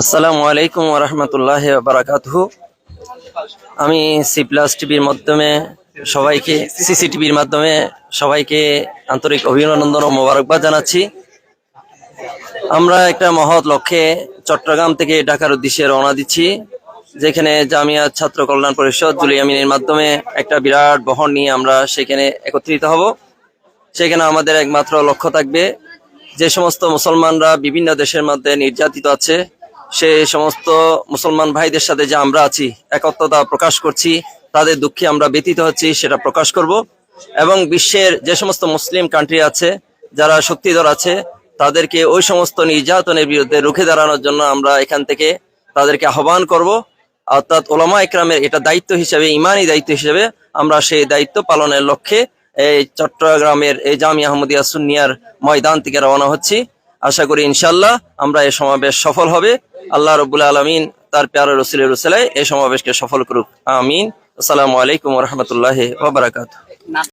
আসসালামু আলাইকুম ওয়া রাহমাতুল্লাহি ওয়া বারাকাতুহু। আমি সি প্লাস টিভির মাধ্যমে সবাইকে সিসিটিভির মাধ্যমে সবাইকে আন্তরিক অভিনন্দন ও মোবারকবাদ জানাচ্ছি। আমরা একটা মহৎ লক্ষ্যে চট্টগ্রাম থেকে ঢাকার উদ্দেশ্যে রওনা দিচ্ছি, যেখানে জামিয়া ছাত্র কল্যাণ পরিষদ জুলিয়ামিনের মাধ্যমে একটা বিরাট বহর নিয়ে আমরা সেখানে একত্রিত হব। সেখানে আমাদের একমাত্র লক্ষ্য থাকবে, যে সমস্ত মুসলমানরা বিভিন্ন দেশের মধ্যে নির্যাতিত আছে, সে সমস্ত মুসলমান ভাইদের সাথে যে আমরা আছি, একত্রতা প্রকাশ করছি, তাদের দুঃখে আমরা ব্যথিত হচ্ছি সেটা প্রকাশ করব। এবং বিশ্বের যে সমস্ত মুসলিম কান্ট্রি আছে, যারা শক্তিধর আছে, তাদেরকে ওই সমস্ত নির্যাতনের বিরুদ্ধে রুখে দাঁড়ানোর জন্য আমরা এখান থেকে তাদেরকে আহ্বান করব। অর্থাৎ ওলামা ইকরামের এটা দায়িত্ব হিসেবে, ইমানি দায়িত্ব হিসেবে আমরা সেই দায়িত্ব পালনের লক্ষ্যে এই চট্টগ্রামের এই জামিয়া আহমদিয়া সুন্নিয়ার ময়দান থেকে রওনা হচ্ছি। আশা করি ইনশাল্লাহ আমরা এই সমাবেশ সফল হবে। আল্লাহ রাব্বুল আলামিন তার প্যারা রসুলের রসুলায় এই সমাবেশকে সফল করুক, আমিন। আসসালামু আলাইকুম ওয়া রাহমাতুল্লাহি ওয়া বারাকাতুহু।